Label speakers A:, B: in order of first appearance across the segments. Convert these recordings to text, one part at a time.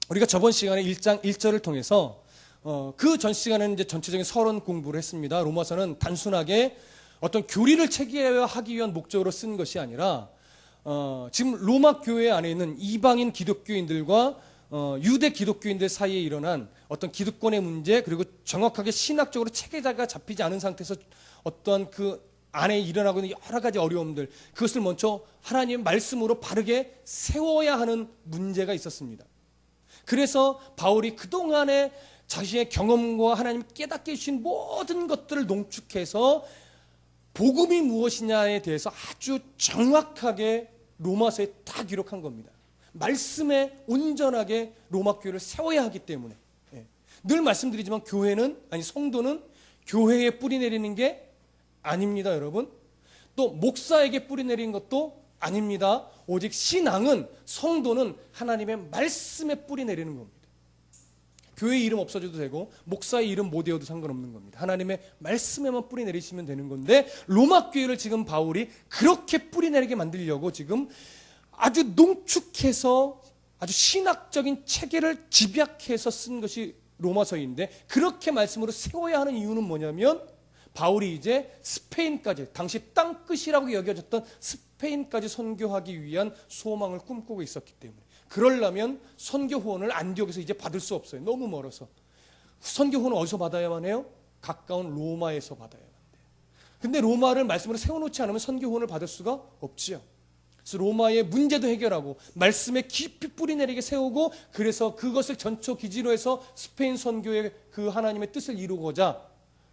A: 우리가 저번 시간에 1장 1절을 통해서 그 전 시간에는 이제 전체적인 서론 공부를 했습니다. 로마서는 단순하게 어떤 교리를 체계화하기 위한 목적으로 쓴 것이 아니라 지금 로마 교회 안에 있는 이방인 기독교인들과 유대 기독교인들 사이에 일어난 어떤 기득권의 문제, 그리고 정확하게 신학적으로 체계자가 잡히지 않은 상태에서 어떠한 그 안에 일어나고 있는 여러 가지 어려움들, 그것을 먼저 하나님의 말씀으로 바르게 세워야 하는 문제가 있었습니다. 그래서 바울이 그동안에 자신의 경험과 하나님 깨닫게 해주신 모든 것들을 농축해서 복음이 무엇이냐에 대해서 아주 정확하게 로마서에 다 기록한 겁니다. 말씀에 온전하게 로마 교회를 세워야 하기 때문에. 늘 말씀드리지만 성도는 교회에 뿌리 내리는 게 아닙니다, 여러분. 또 목사에게 뿌리 내리는 것도 아닙니다. 오직 신앙은, 성도는 하나님의 말씀에 뿌리 내리는 겁니다. 교회 이름 없어져도 되고 목사의 이름 못 외워도 상관없는 겁니다. 하나님의 말씀에만 뿌리 내리시면 되는 건데, 로마 교회를 지금 바울이 그렇게 뿌리 내리게 만들려고 지금 아주 농축해서 아주 신학적인 체계를 집약해서 쓴 것이 로마서인데, 그렇게 말씀으로 세워야 하는 이유는 뭐냐면, 바울이 이제 스페인까지, 당시 땅끝이라고 여겨졌던 스페인까지 선교하기 위한 소망을 꿈꾸고 있었기 때문에, 그러려면 선교 후원을 안디옥에서 이제 받을 수 없어요. 너무 멀어서. 선교 후원은 어디서 받아야만 해요? 가까운 로마에서 받아야만 돼요. 근데 로마를 말씀으로 세워놓지 않으면 선교 후원을 받을 수가 없지요. 그래서 로마의 문제도 해결하고 말씀에 깊이 뿌리 내리게 세우고, 그래서 그것을 전초 기지로 해서 스페인 선교의 그 하나님의 뜻을 이루고자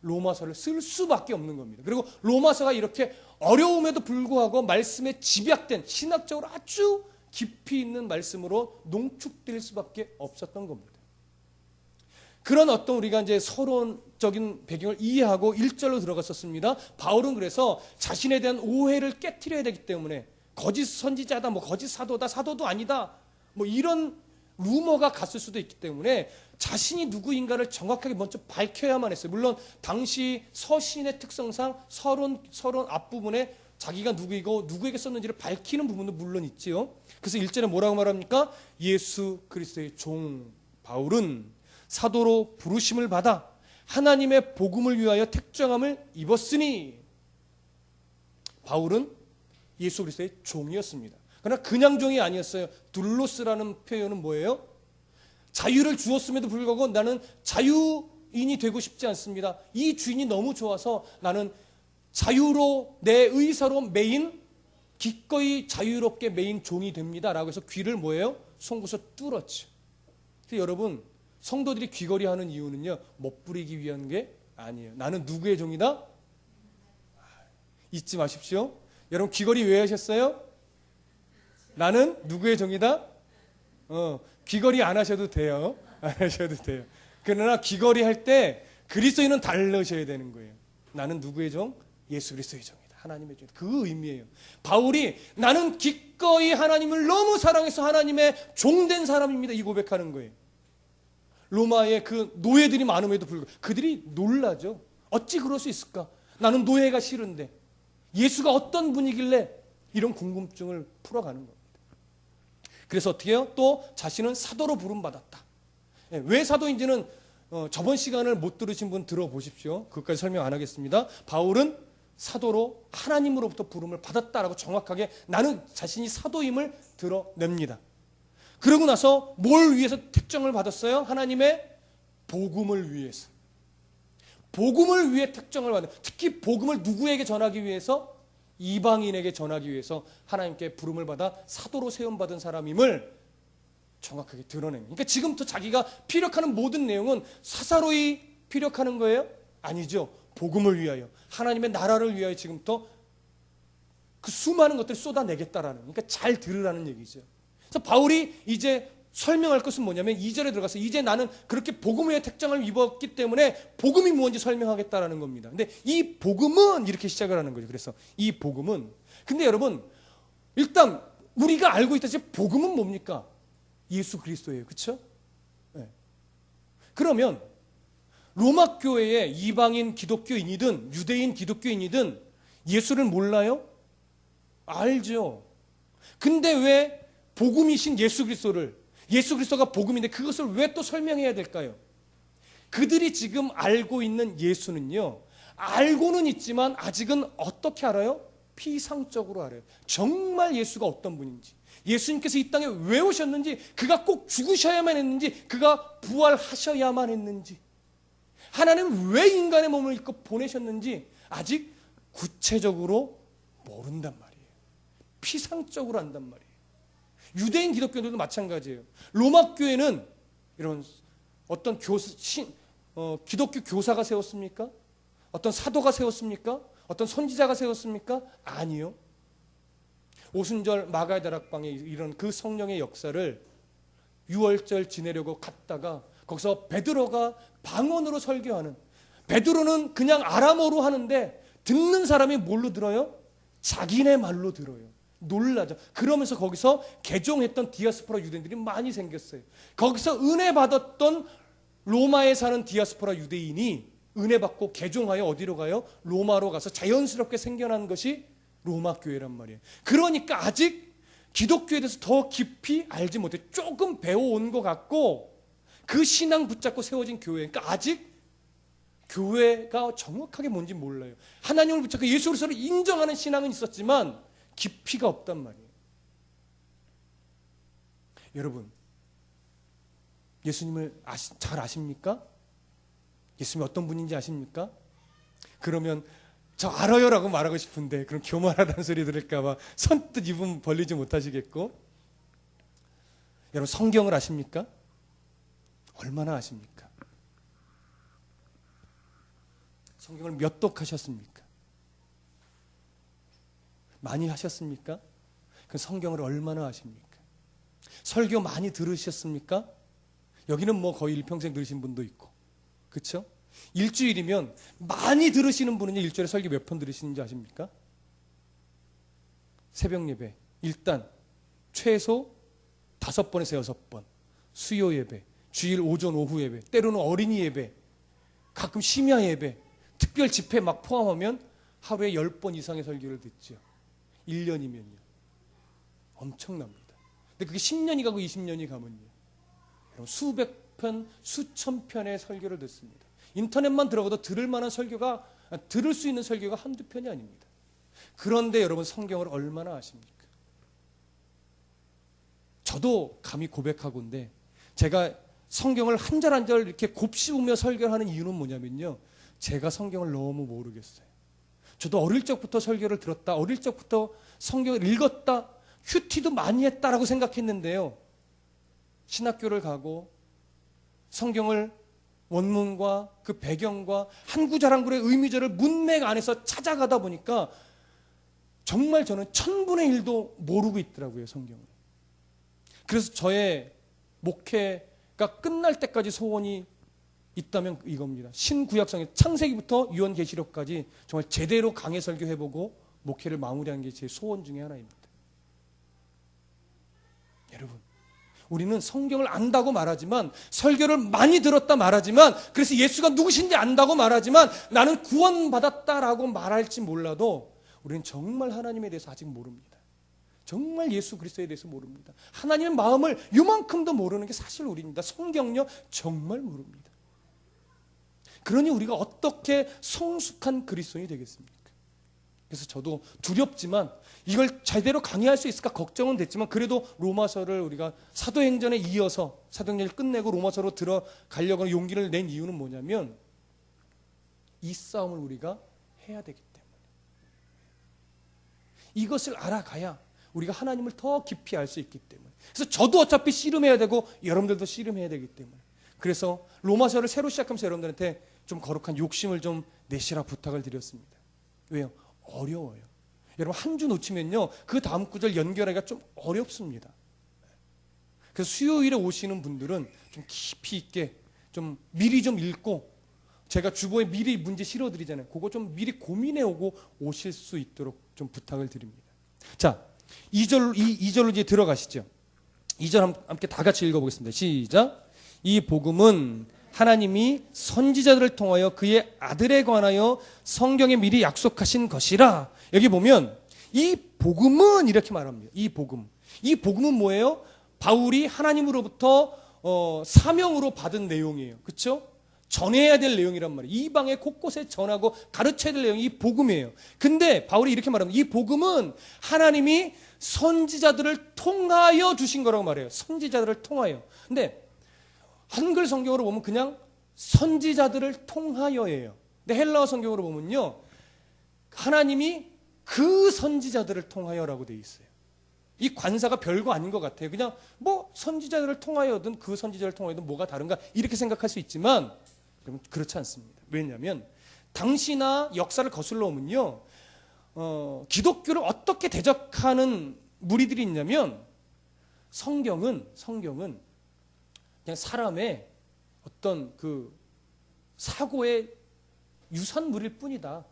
A: 로마서를 쓸 수밖에 없는 겁니다. 그리고 로마서가 이렇게 어려움에도 불구하고 말씀에 집약된, 신학적으로 아주 깊이 있는 말씀으로 농축될 수밖에 없었던 겁니다. 그런 어떤 우리가 이제 서론적인 배경을 이해하고 1절로 들어갔었습니다. 바울은 그래서 자신에 대한 오해를 깨트려야 되기 때문에, 거짓 선지자다, 거짓 사도다, 사도도 아니다, 이런 루머가 갔을 수도 있기 때문에 자신이 누구인가를 정확하게 먼저 밝혀야만 했어요. 물론 당시 서신의 특성상 서론 앞부분에 자기가 누구이고 누구에게 썼는지를 밝히는 부분도 물론 있지요. 그래서 1절에 뭐라고 말합니까? 예수 그리스도의 종 바울은 사도로 부르심을 받아 하나님의 복음을 위하여 택정함을 입었으니. 바울은 예수 그리스도의 종이었습니다. 그러나 그냥 종이 아니었어요. 둘로스라는 표현은 뭐예요? 자유를 주었음에도 불구하고 나는 자유인이 되고 싶지 않습니다. 이 주인이 너무 좋아서 나는 자유로, 내 의사로 매인, 기꺼이 자유롭게 매인 종이 됩니다 라고 해서 귀를 뭐예요? 송곳을 뚫었죠. 그래서 여러분, 성도들이 귀걸이 하는 이유는요, 멋부리기 위한 게 아니에요. 나는 누구의 종이다? 잊지 마십시오. 여러분, 귀걸이 왜 하셨어요? 나는 누구의 종이다? 귀걸이 안 하셔도 돼요. 안 하셔도 돼요. 그러나 귀걸이 할 때 그리스도인은 달르셔야 되는 거예요. 나는 누구의 종? 예수 그리스도의 종이다. 하나님의 종. 그 의미예요. 바울이 나는 기꺼이 하나님을 너무 사랑해서 하나님의 종된 사람입니다, 이 고백하는 거예요. 로마의 그 노예들이 많음에도 불구하고 그들이 놀라죠. 어찌 그럴 수 있을까? 나는 노예가 싫은데 예수가 어떤 분이길래, 이런 궁금증을 풀어가는 겁니다. 그래서 어떻게 해요? 또 자신은 사도로 부름받았다. 왜 사도인지는 저번 시간을 못 들으신 분 들어보십시오. 그것까지 설명 안 하겠습니다. 바울은 사도로 하나님으로부터 부름을 받았다라고 정확하게 나는 자신이 사도임을 드러냅니다. 그러고 나서 뭘 위해서 택정을 받았어요? 하나님의 복음을 위해서. 복음을 위해 택정을 받은, 특히 복음을 누구에게 전하기 위해서? 이방인에게 전하기 위해서 하나님께 부름을 받아 사도로 세움받은 사람임을 정확하게 드러냅니다. 그러니까 지금부터 자기가 피력하는 모든 내용은 사사로이 피력하는 거예요? 아니죠. 복음을 위하여, 하나님의 나라를 위하여 지금부터 그 수많은 것들을 쏟아내겠다라는, 그러니까 잘 들으라는 얘기죠. 그래서 바울이 이제 설명할 것은 뭐냐면 2절에 들어가서 이제 나는 그렇게 복음의 택정을 입었기 때문에 복음이 무엇인지 설명하겠다라는 겁니다. 근데 이 복음은 이렇게 시작을 하는 거죠. 그래서 이 복음은, 근데 여러분 일단 우리가 알고 있다시피 복음은 뭡니까? 예수 그리스도예요. 그렇죠? 네. 그러면 로마 교회의 이방인 기독교인이든 유대인 기독교인이든 예수를 몰라요? 알죠. 근데 왜 복음이신 예수 그리스도를, 예수 그리스도가 복음인데 그것을 왜 또 설명해야 될까요? 그들이 지금 알고 있는 예수는요, 알고는 있지만 아직은 어떻게 알아요? 피상적으로 알아요. 정말 예수가 어떤 분인지, 예수님께서 이 땅에 왜 오셨는지, 그가 꼭 죽으셔야만 했는지, 그가 부활하셔야만 했는지, 하나님 왜 인간의 몸을 입고 보내셨는지 아직 구체적으로 모른단 말이에요. 피상적으로 안단 말이에요. 유대인 기독교들도 마찬가지예요. 로마 교회는 이런 어떤 기독교 교사가 세웠습니까? 어떤 사도가 세웠습니까? 어떤 선지자가 세웠습니까? 아니요. 오순절 마가의 다락방에 이런 그 성령의 역사를 유월절 지내려고 갔다가 거기서 베드로가 방언으로 설교하는, 베드로는 그냥 아람어로 하는데 듣는 사람이 뭘로 들어요? 자기네 말로 들어요. 놀라죠. 그러면서 거기서 개종했던 디아스포라 유대인들이 많이 생겼어요. 거기서 은혜 받았던 로마에 사는 디아스포라 유대인이 은혜 받고 개종하여 어디로 가요? 로마로 가서 자연스럽게 생겨난 것이 로마 교회란 말이에요. 그러니까 아직 기독교에 대해서 더 깊이 알지 못해, 조금 배워온 것 같고 그 신앙 붙잡고 세워진 교회, 그러니까 아직 교회가 정확하게 뭔지 몰라요. 하나님을 붙잡고 예수 그리스도를 인정하는 신앙은 있었지만 깊이가 없단 말이에요. 여러분, 예수님을 잘 아십니까? 예수님이 어떤 분인지 아십니까? 그러면 저 알아요 라고 말하고 싶은데 그럼 교만하다는 소리 들을까 봐 선뜻 입은 벌리지 못하시겠고, 여러분 성경을 아십니까? 얼마나 아십니까? 성경을 몇 독하셨습니까? 많이 하셨습니까? 그 성경을 얼마나 아십니까? 설교 많이 들으셨습니까? 여기는 뭐 거의 일평생 들으신 분도 있고, 그렇죠? 일주일이면 많이 들으시는 분은요, 일주일에 설교 몇 번 들으시는지 아십니까? 새벽 예배 일단 최소 5번에서 6번, 수요 예배, 주일 오전 오후 예배, 때로는 어린이 예배, 가끔 심야 예배, 특별 집회 막 포함하면 하루에 10번 이상의 설교를 듣죠. 1년이면요. 엄청납니다. 근데 그게 10년이 가고 20년이 가면요, 수백 편, 수천 편의 설교를 듣습니다. 인터넷만 들어가도 들을 만한 설교가, 들을 수 있는 설교가 한두 편이 아닙니다. 그런데 여러분 성경을 얼마나 아십니까? 저도 감히 고백하건데 제가 성경을 한 절 한 절 이렇게 곱씹으며 설교하는 이유는 뭐냐면요, 제가 성경을 너무 모르겠어요. 저도 어릴 적부터 설교를 들었다, 어릴 적부터 성경을 읽었다, 큐티도 많이 했다라고 생각했는데요, 신학교를 가고 성경을 원문과 그 배경과 한 구절 한 구절의 의미절을 문맥 안에서 찾아가다 보니까 정말 저는 1,000분의 1도 모르고 있더라고요, 성경을. 그래서 저의 목회가 끝날 때까지 소원이 있다면 이겁니다. 신구약성의 창세기부터 유언계시록까지 정말 제대로 강해 설교해보고 목회를 마무리하는 게 제 소원 중에 하나입니다. 여러분, 우리는 성경을 안다고 말하지만, 설교를 많이 들었다 말하지만, 그래서 예수가 누구신지 안다고 말하지만, 나는 구원받았다라고 말할지 몰라도 우리는 정말 하나님에 대해서 아직 모릅니다. 정말 예수 그리스도에 대해서 모릅니다. 하나님의 마음을 이만큼도 모르는 게 사실 우리입니다. 성경요, 정말 모릅니다. 그러니 우리가 어떻게 성숙한 그리스도인이 되겠습니까? 그래서 저도 두렵지만 이걸 제대로 강의할 수 있을까 걱정은 됐지만, 그래도 로마서를 우리가 사도행전에 이어서 사도행전을 끝내고 로마서로 들어가려고 하는 용기를 낸 이유는 뭐냐면, 이 싸움을 우리가 해야 되기 때문에, 이것을 알아가야 우리가 하나님을 더 깊이 알 수 있기 때문에. 그래서 저도 어차피 씨름해야 되고 여러분들도 씨름해야 되기 때문에, 그래서 로마서를 새로 시작하면서 여러분들한테 좀 거룩한 욕심을 좀 내시라 부탁을 드렸습니다. 왜요? 어려워요. 여러분 한 주 놓치면요, 그 다음 구절 연결하기가 좀 어렵습니다. 그래서 수요일에 오시는 분들은 좀 깊이 있게 좀 미리 좀 읽고, 제가 주보에 미리 문제 실어드리잖아요. 그거 좀 미리 고민해 오고 오실 수 있도록 좀 부탁을 드립니다. 자, 2절로 이제 들어가시죠. 2절 함께 다 같이 읽어보겠습니다. 시작. 이 복음은 하나님이 선지자들을 통하여 그의 아들에 관하여 성경에 미리 약속하신 것이라. 여기 보면 이 복음은 이렇게 말합니다. 이 복음은 뭐예요? 바울이 하나님으로부터 사명으로 받은 내용이에요. 그렇죠? 전해야 될 내용이란 말이에요. 이방에 곳곳에 전하고 가르쳐야 될 내용이 이 복음이에요. 근데 바울이 이렇게 말합니다. 이 복음은 하나님이 선지자들을 통하여 주신 거라고 말해요. 선지자들을 통하여. 근데 한글 성경으로 보면 그냥 선지자들을 통하여예요. 근데 헬라어 성경으로 보면요, 하나님이 그 선지자들을 통하여라고 되어 있어요. 이 관사가 별거 아닌 것 같아요. 그냥 뭐 선지자들을 통하여든 그 선지자를 통하여든 뭐가 다른가 이렇게 생각할 수 있지만 그렇지 않습니다. 왜냐하면 당시나 역사를 거슬러 오면요, 기독교를 어떻게 대적하는 무리들이 있냐면 성경은 그냥 사람의 어떤 그 사고의 유산물일 뿐이다.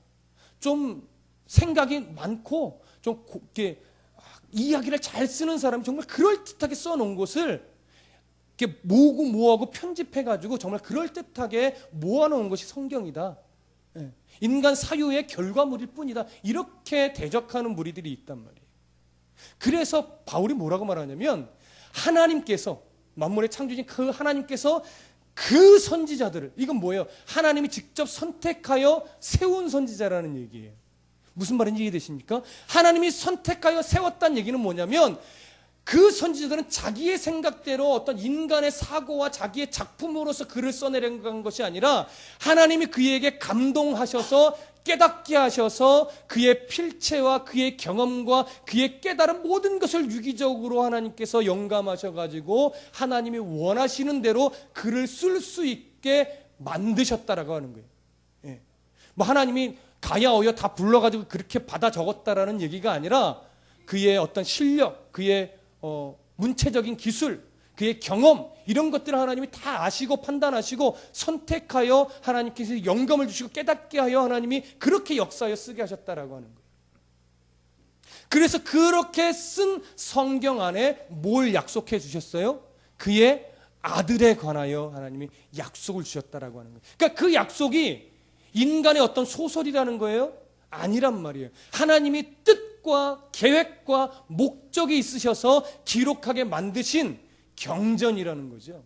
A: 좀 생각이 많고 좀 이렇게 이야기를 잘 쓰는 사람이 정말 그럴듯하게 써놓은 것을 이렇게 모으고 편집해가지고 정말 그럴듯하게 모아놓은 것이 성경이다. 인간 사유의 결과물일 뿐이다. 이렇게 대적하는 무리들이 있단 말이에요. 그래서 바울이 뭐라고 말하냐면 하나님께서, 만물의 창조주인 그 하나님께서 그 선지자들을, 이건 뭐예요? 하나님이 직접 선택하여 세운 선지자라는 얘기예요. 무슨 말인지 이해되십니까? 하나님이 선택하여 세웠다는 얘기는 뭐냐면 그 선지자들은 자기의 생각대로 어떤 인간의 사고와 자기의 작품으로서 글을 써내려간 것이 아니라 하나님이 그에게 감동하셔서 깨닫게 하셔서 그의 필체와 그의 경험과 그의 깨달은 모든 것을 유기적으로 하나님께서 영감하셔가지고 하나님이 원하시는 대로 글을 쓸 수 있게 만드셨다라고 하는 거예요. 예. 뭐 하나님이 가야 어여 다 불러가지고 그렇게 받아 적었다라는 얘기가 아니라 그의 어떤 실력, 그의 문체적인 기술, 그의 경험, 이런 것들을 하나님이 다 아시고 판단하시고 선택하여 하나님께서 영감을 주시고 깨닫게 하여 하나님이 그렇게 역사하여 쓰게 하셨다라고 하는 거예요. 그래서 그렇게 쓴 성경 안에 뭘 약속해 주셨어요? 그의 아들에 관하여 하나님이 약속을 주셨다라고 하는 거예요. 그러니까 그 약속이 인간의 어떤 소설이라는 거예요? 아니란 말이에요. 하나님이 뜻과 계획과 목적이 있으셔서 기록하게 만드신 경전이라는 거죠.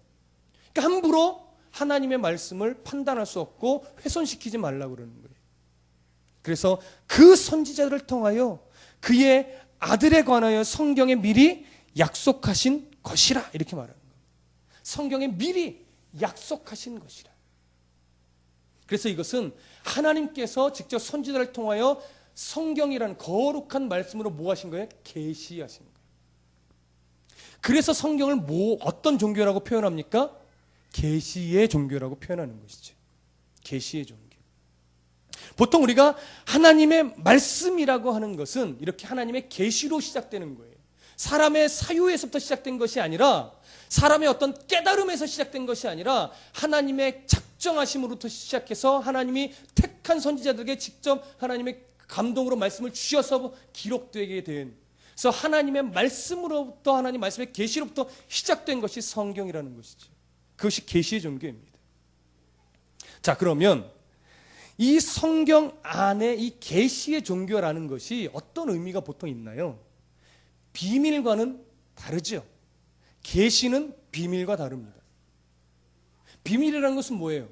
A: 그러니까 함부로 하나님의 말씀을 판단할 수 없고 훼손시키지 말라고 그러는 거예요. 그래서 그 선지자들을 통하여 그의 아들에 관하여 성경에 미리 약속하신 것이라, 이렇게 말하는 거예요. 성경에 미리 약속하신 것이라. 그래서 이것은 하나님께서 직접 선지자를 통하여 성경이라는 거룩한 말씀으로 뭐 하신 거예요? 계시하신 거예요. 그래서 성경을 어떤 종교라고 표현합니까? 계시의 종교라고 표현하는 것이죠. 계시의 종교. 보통 우리가 하나님의 말씀이라고 하는 것은 이렇게 하나님의 계시로 시작되는 거예요. 사람의 사유에서부터 시작된 것이 아니라, 사람의 어떤 깨달음에서 시작된 것이 아니라 하나님의 작정하심으로부터 시작해서 하나님이 택한 선지자들에게 직접 하나님의 감동으로 말씀을 주셔서 기록되게 된, 그래서 하나님의 말씀으로부터, 하나님 말씀의 계시로부터 시작된 것이 성경이라는 것이죠. 그것이 계시의 종교입니다. 자, 그러면 이 성경 안에 이 계시의 종교라는 것이 어떤 의미가 보통 있나요? 비밀과는 다르죠. 계시는 비밀과 다릅니다. 비밀이라는 것은 뭐예요?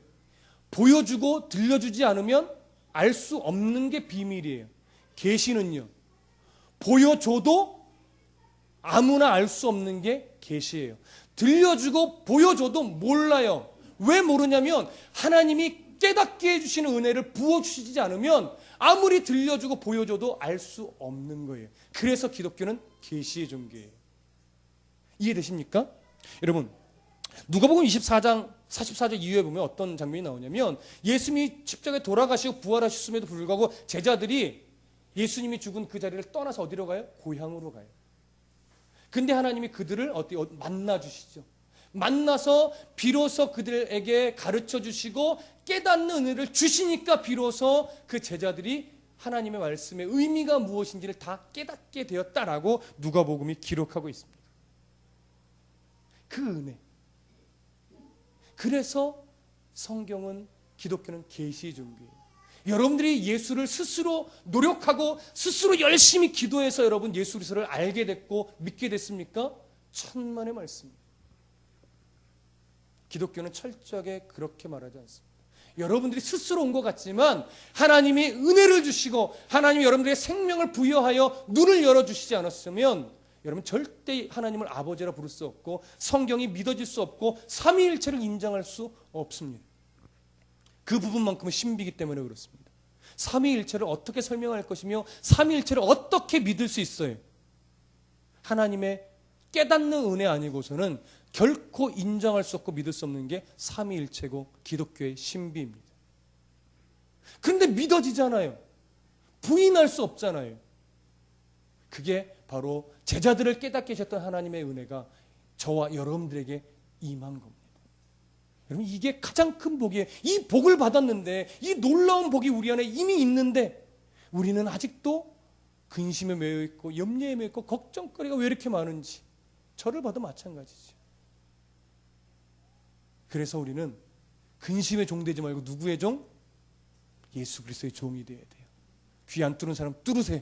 A: 보여주고 들려주지 않으면 알 수 없는 게 비밀이에요. 계시는요, 보여줘도 아무나 알 수 없는 게 계시예요. 들려주고 보여줘도 몰라요. 왜 모르냐면 하나님이 깨닫게 해주시는 은혜를 부어주시지 않으면 아무리 들려주고 보여줘도 알 수 없는 거예요. 그래서 기독교는 계시의 종교예요. 이해되십니까? 여러분, 누가복음 24장 44절 이후에 보면 어떤 장면이 나오냐면 예수님이 십자가에 돌아가시고 부활하셨음에도 불구하고 제자들이 예수님이 죽은 그 자리를 떠나서 어디로 가요? 고향으로 가요. 근데 하나님이 그들을 만나 주시죠. 만나서 비로소 그들에게 가르쳐 주시고 깨닫는 은혜를 주시니까 비로소 그 제자들이 하나님의 말씀의 의미가 무엇인지를 다 깨닫게 되었다라고 누가복음이 기록하고 있습니다. 그 은혜. 그래서 성경은, 기독교는 계시의 종교예요. 여러분들이 예수를 스스로 노력하고 스스로 열심히 기도해서 여러분 예수 그리스도를 알게 됐고 믿게 됐습니까? 천만의 말씀입니다. 기독교는 철저하게 그렇게 말하지 않습니다. 여러분들이 스스로 온 것 같지만 하나님이 은혜를 주시고 하나님이 여러분들에게 생명을 부여하여 눈을 열어주시지 않았으면 여러분 절대 하나님을 아버지라 부를 수 없고 성경이 믿어질 수 없고 삼위일체를 인정할 수 없습니다. 그 부분만큼은 신비이기 때문에 그렇습니다. 삼위일체를 어떻게 설명할 것이며 삼위일체를 어떻게 믿을 수 있어요? 하나님의 깨닫는 은혜 아니고서는 결코 인정할 수 없고 믿을 수 없는 게 삼위일체고 기독교의 신비입니다. 그런데 믿어지잖아요. 부인할 수 없잖아요. 그게 바로 제자들을 깨닫게 하셨던 하나님의 은혜가 저와 여러분들에게 임한 겁니다. 여러분, 이게 가장 큰 복이에요. 이 복을 받았는데, 이 놀라운 복이 우리 안에 이미 있는데 우리는 아직도 근심에 매여 있고 염려에 매여 있고 걱정거리가 왜 이렇게 많은지. 저를 봐도 마찬가지죠. 그래서 우리는 근심의 종 되지 말고 누구의 종? 예수 그리스도의 종이 되어야 돼요. 귀 안 뚫은 사람 뚫으세요.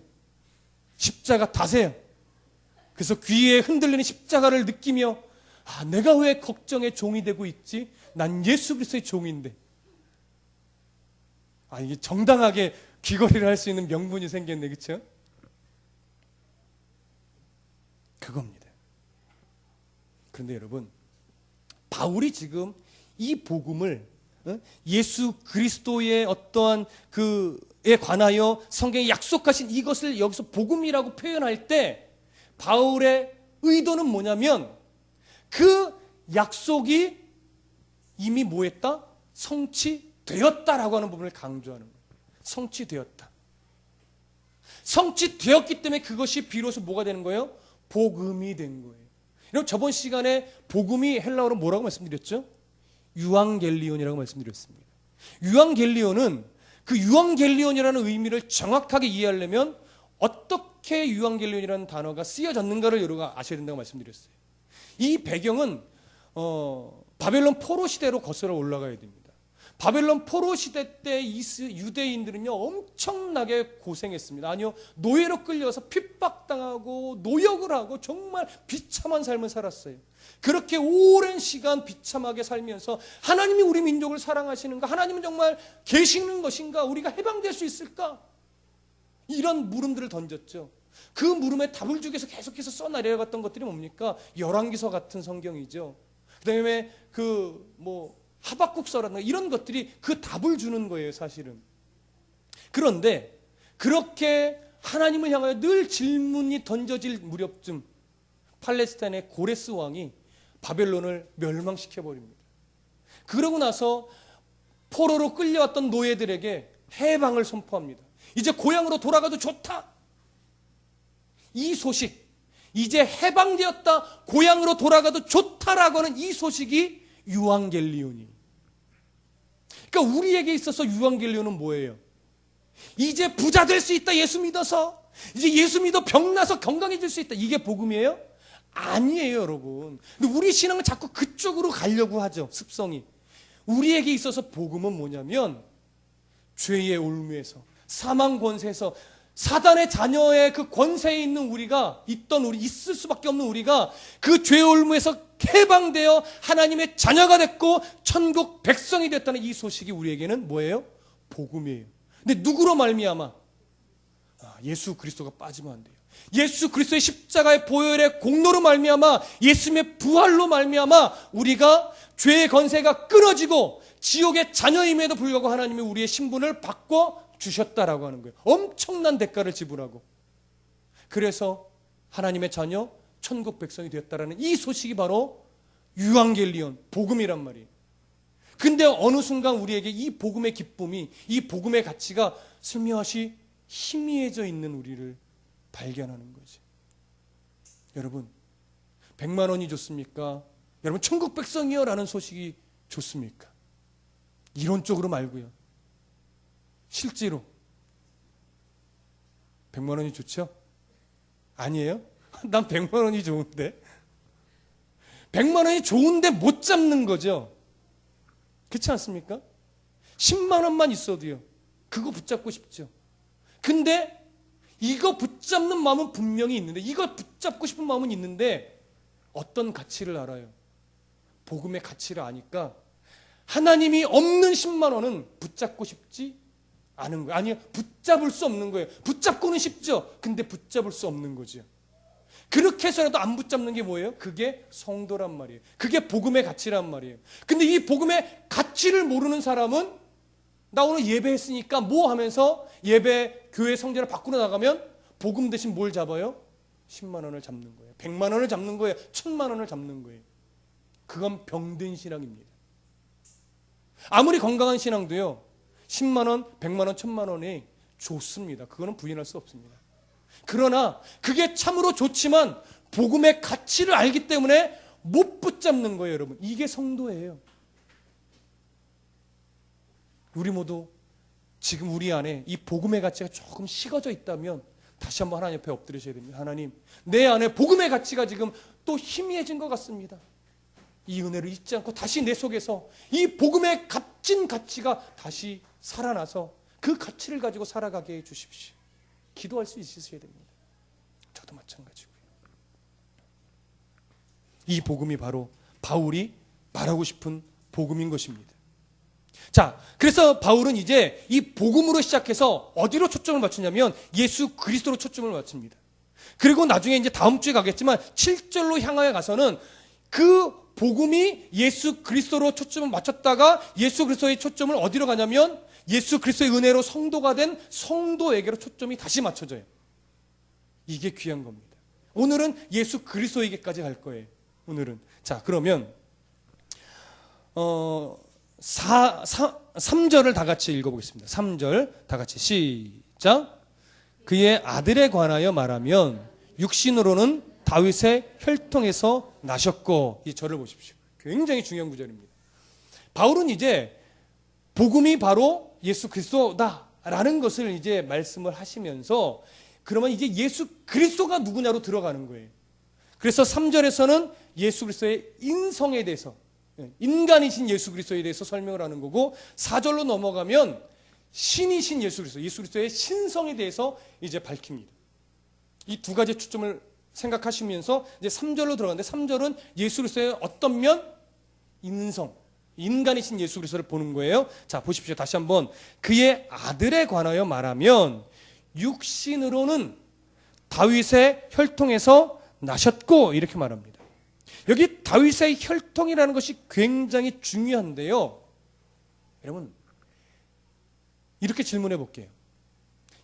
A: 십자가 다세요. 그래서 귀에 흔들리는 십자가를 느끼며 내가 왜 걱정의 종이 되고 있지? 난 예수 그리스도의 종인데. 이게 정당하게 귀걸이를 할 수 있는 명분이 생겼네, 그렇죠? 그겁니다. 그런데 여러분, 바울이 지금 이 복음을 예수 그리스도의 어떠한 그에 관하여 성경에 약속하신 이것을 여기서 복음이라고 표현할 때 바울의 의도는 뭐냐면 그 약속이 이미 뭐했다? 성취되었다라고 하는 부분을 강조하는 거예요. 성취되었다. 성취되었기 때문에 그것이 비로소 뭐가 되는 거예요? 복음이 된 거예요. 여러분, 저번 시간에 복음이 헬라어로 뭐라고 말씀드렸죠? 유앙겔리온이라고 말씀드렸습니다. 유앙겔리온은 그 유앙겔리온이라는 의미를 정확하게 이해하려면 어떻게 유앙겔리온이라는 단어가 쓰여졌는가를 여러분가 아셔야 된다고 말씀드렸어요. 이 배경은 바벨론 포로 시대로 거슬러 올라가야 됩니다. 바벨론 포로 시대 때 유대인들은요 엄청나게 고생했습니다. 아니요, 노예로 끌려서 핍박당하고 노역을 하고 정말 비참한 삶을 살았어요. 그렇게 오랜 시간 비참하게 살면서 하나님이 우리 민족을 사랑하시는가? 하나님은 정말 계시는 것인가? 우리가 해방될 수 있을까? 이런 물음들을 던졌죠. 그 물음에 답을 주기 위해서 계속해서 써내려갔던 것들이 뭡니까? 열왕기서 같은 성경이죠. 그 다음에 하박국서라든가 이런 것들이 그 답을 주는 거예요, 사실은. 그런데 그렇게 하나님을 향하여 늘 질문이 던져질 무렵쯤 팔레스타인의 고레스 왕이 바벨론을 멸망시켜버립니다. 그러고 나서 포로로 끌려왔던 노예들에게 해방을 선포합니다. 이제 고향으로 돌아가도 좋다. 이 소식, 이제 해방되었다, 고향으로 돌아가도 좋다라고 하는 이 소식이 유앙겔리온이. 그러니까 우리에게 있어서 유앙겔리온은 뭐예요? 이제 부자 될 수 있다, 예수 믿어서. 이제 예수 믿어 병나서 건강해질 수 있다. 이게 복음이에요? 아니에요, 여러분. 근데 우리 신앙은 자꾸 그쪽으로 가려고 하죠, 습성이. 우리에게 있어서 복음은 뭐냐면 죄의 올무에서, 사망 권세에서, 사단의 자녀의 그 권세에 있는 우리가 있을 수밖에 없는 우리가 그 죄의 올무에서 해방되어 하나님의 자녀가 됐고 천국 백성이 됐다는 이 소식이 우리에게는 뭐예요? 복음이에요. 근데 누구로 말미암아? 예수 그리스도가 빠지면 안 돼요. 예수 그리스도의 십자가의 보혈의 공로로 말미암아, 예수님의 부활로 말미암아 우리가 죄의 권세가 끊어지고 지옥의 자녀임에도 불구하고 하나님이 우리의 신분을 바꿔 주셨다라고 하는 거예요. 엄청난 대가를 지불하고. 그래서 하나님의 자녀, 천국 백성이 되었다라는 이 소식이 바로 유앙겔리온, 복음이란 말이에요. 근데 어느 순간 우리에게 이 복음의 기쁨이, 이 복음의 가치가 슬며시 희미해져 있는 우리를 발견하는 거죠. 여러분, 100만 원이 좋습니까? 여러분, 천국 백성이요 라는 소식이 좋습니까? 이론적으로 말고요. 실제로 100만 원이 좋죠? 아니에요? 난 100만 원이 좋은데. 100만 원이 좋은데 못 잡는 거죠. 그렇지 않습니까? 10만 원만 있어도요. 그거 붙잡고 싶죠. 근데 이거 붙잡는 마음은 분명히 있는데, 이거 붙잡고 싶은 마음은 있는데 어떤 가치를 알아요? 복음의 가치를 아니까 하나님이 없는 10만 원은 붙잡고 싶지 않은 거예요. 아니요, 붙잡을 수 없는 거예요. 붙잡고는 싶죠. 근데 붙잡을 수 없는 거죠. 그렇게 해서라도 안 붙잡는 게 뭐예요? 그게 성도란 말이에요. 그게 복음의 가치란 말이에요. 근데 이 복음의 가치를 모르는 사람은 나 오늘 예배했으니까 뭐 하면서 예배 교회 성전을 밖으로 나가면 복음 대신 뭘 잡아요? 10만 원을 잡는 거예요. 100만 원을 잡는 거예요. 1000만 원을 잡는 거예요. 그건 병든 신앙입니다. 아무리 건강한 신앙도요, 10만 원, 100만 원, 1000만 원이 좋습니다. 그거는 부인할 수 없습니다. 그러나 그게 참으로 좋지만 복음의 가치를 알기 때문에 못 붙잡는 거예요, 여러분. 이게 성도예요. 우리 모두 지금 우리 안에 이 복음의 가치가 조금 식어져 있다면 다시 한번 하나님 옆에 엎드리셔야 됩니다. 하나님, 내 안에 복음의 가치가 지금 또 희미해진 것 같습니다. 이 은혜를 잊지 않고 다시 내 속에서 이 복음의 값진 가치가 다시 살아나서 그 가치를 가지고 살아가게 해 주십시오. 기도할 수 있으셔야 됩니다. 저도 마찬가지고요. 이 복음이 바로 바울이 말하고 싶은 복음인 것입니다. 자, 그래서 바울은 이제 이 복음으로 시작해서 어디로 초점을 맞추냐면 예수 그리스도로 초점을 맞춥니다. 그리고 나중에 이제 다음 주에 가겠지만 7절로 향하여 가서는 그 복음이 예수 그리스도로 초점을 맞췄다가 예수 그리스도의 초점을 어디로 가냐면 예수 그리스도의 은혜로 성도가 된 성도에게로 초점이 다시 맞춰져요. 이게 귀한 겁니다. 오늘은 예수 그리스도에게까지 갈 거예요. 오늘은. 자, 그러면 3절을 다 같이 읽어보겠습니다. 3절 다 같이 시작. 그의 아들에 관하여 말하면 육신으로는 다윗의 혈통에서 나셨고, 이 절을 보십시오. 굉장히 중요한 구절입니다. 바울은 이제 복음이 바로 예수 그리스도다라는 것을 이제 말씀을 하시면서 그러면 이제 예수 그리스도가 누구냐로 들어가는 거예요. 그래서 3절에서는 예수 그리스도의 인성에 대해서, 인간이신 예수 그리스도에 대해서 설명을 하는 거고, 4절로 넘어가면 신이신 예수 그리스도의 신성에 대해서 이제 밝힙니다. 이 두 가지 초점을 생각하시면서 이제 3절로 들어가는데, 3절은 예수 그리스도의 어떤 면? 인성, 인간이신 예수 그리스도를 보는 거예요. 자, 보십시오. 다시 한번. 그의 아들에 관하여 말하면 육신으로는 다윗의 혈통에서 나셨고, 이렇게 말합니다. 여기 다윗의 혈통이라는 것이 굉장히 중요한데요. 여러분, 이렇게 질문해 볼게요.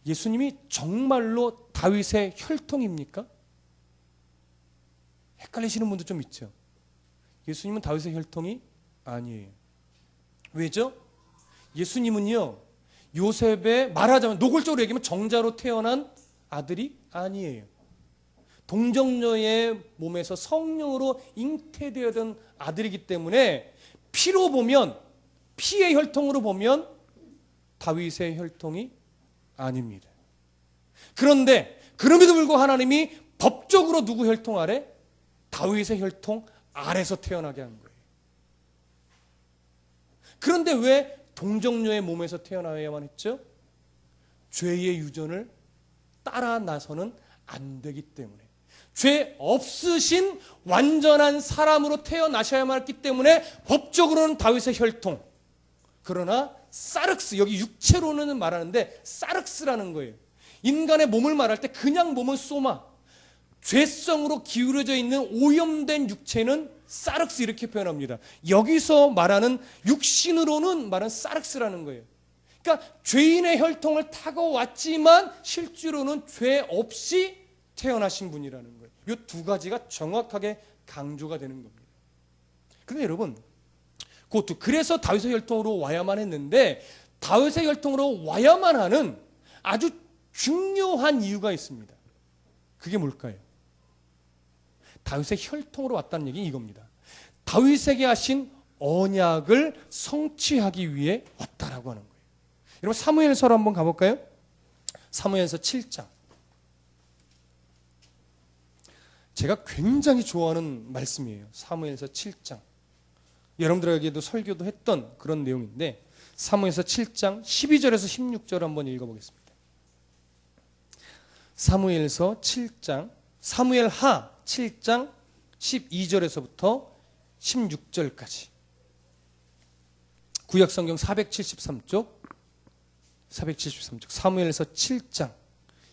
A: 예수님이 정말로 다윗의 혈통입니까? 헷갈리시는 분도 좀 있죠. 예수님은 다윗의 혈통이 아니에요. 왜죠? 예수님은요, 요셉의 말하자면 노골적으로 얘기하면 정자로 태어난 아들이 아니에요. 동정녀의 몸에서 성령으로 잉태되었던 아들이기 때문에 피로 보면, 피의 혈통으로 보면 다윗의 혈통이 아닙니다. 그런데 그럼에도 불구하고 하나님이 법적으로 누구 혈통 아래? 다윗의 혈통 아래서 태어나게 한 거예요. 그런데 왜 동정녀의 몸에서 태어나야만 했죠? 죄의 유전을 따라 나서는 안 되기 때문에, 죄 없으신 완전한 사람으로 태어나셔야만 했기 때문에 법적으로는 다윗의 혈통, 그러나 사륵스, 여기 육체로는 말하는데 사륵스라는 거예요. 인간의 몸을 말할 때 그냥 몸은 소마, 죄성으로 기울어져 있는 오염된 육체는 사륵스, 이렇게 표현합니다. 여기서 말하는 육신으로는 말하는 사륵스라는 거예요. 그러니까 죄인의 혈통을 타고 왔지만 실제로는 죄 없이 태어나신 분이라는 거예요. 이 두 가지가 정확하게 강조가 되는 겁니다. 그런데 여러분, 그래서 다윗의 혈통으로 와야만 했는데, 다윗의 혈통으로 와야만 하는 아주 중요한 이유가 있습니다. 그게 뭘까요? 다윗의 혈통으로 왔다는 얘기는 이겁니다. 다윗에게 하신 언약을 성취하기 위해 왔다라고 하는 거예요. 여러분, 사무엘서로 한번 가볼까요? 사무엘서 7장. 제가 굉장히 좋아하는 말씀이에요. 사무엘서 7장. 여러분들에게도 설교도 했던 그런 내용인데, 사무엘서 7장 12절에서 16절 한번 읽어보겠습니다. 사무엘서 7장, 사무엘하 7장 12절에서부터 16절까지. 구약성경 473쪽 사무엘서 7장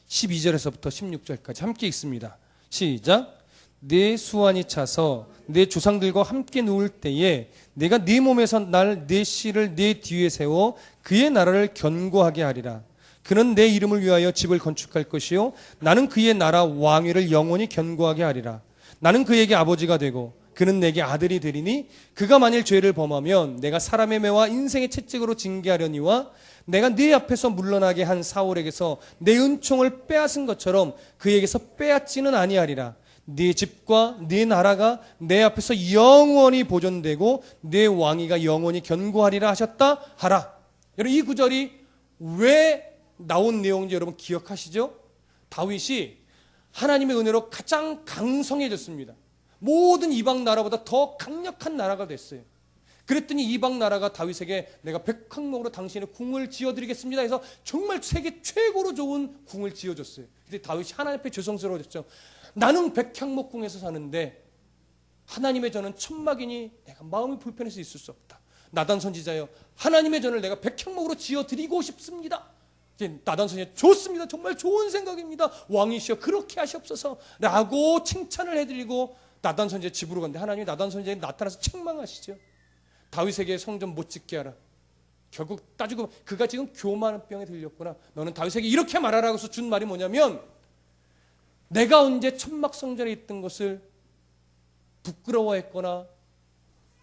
A: 12절에서부터 16절까지 함께 읽습니다. 시작. 내 수완이 차서 내 조상들과 함께 누울 때에 내가 네 몸에서 내 씨를 내 뒤에 세워 그의 나라를 견고하게 하리라. 그는 내 이름을 위하여 집을 건축할 것이요 나는 그의 나라 왕위를 영원히 견고하게 하리라. 나는 그에게 아버지가 되고 그는 내게 아들이 되리니 그가 만일 죄를 범하면 내가 사람의 매와 인생의 채찍으로 징계하려니와 내가 네 앞에서 물러나게 한 사울에게서 내 은총을 빼앗은 것처럼 그에게서 빼앗지는 아니하리라. 네 집과 네 나라가 내 앞에서 영원히 보존되고 네 왕위가 영원히 견고하리라 하셨다 하라. 여러분, 이 구절이 왜 나온 내용인지 여러분 기억하시죠? 다윗이 하나님의 은혜로 가장 강성해졌습니다. 모든 이방 나라보다 더 강력한 나라가 됐어요. 그랬더니 이방 나라가 다윗에게 내가 백항목으로 당신의 궁을 지어드리겠습니다 해서 정말 세계 최고로 좋은 궁을 지어줬어요. 근데 다윗이 하나님 앞에 죄송스러워졌죠. 나는 백향목 궁에서 사는데 하나님의 전은 천막이니 내가 마음이 불편해서 있을 수 없다. 나단 선지자여, 하나님의 전을 내가 백향목으로 지어드리고 싶습니다. 나단 선지자, 좋습니다. 정말 좋은 생각입니다. 왕이시여 그렇게 하시옵소서 라고 칭찬을 해드리고 나단 선지자 집으로 갔는데 하나님이 나단 선지자에 나타나서 책망하시죠. 다윗에게 성전 못 짓게 하라. 결국 따지고 그가 지금 교만한 병에 들렸구나. 너는 다윗에게 이렇게 말하라고 해서 준 말이 뭐냐면, 내가 언제 천막 성전에 있던 것을 부끄러워했거나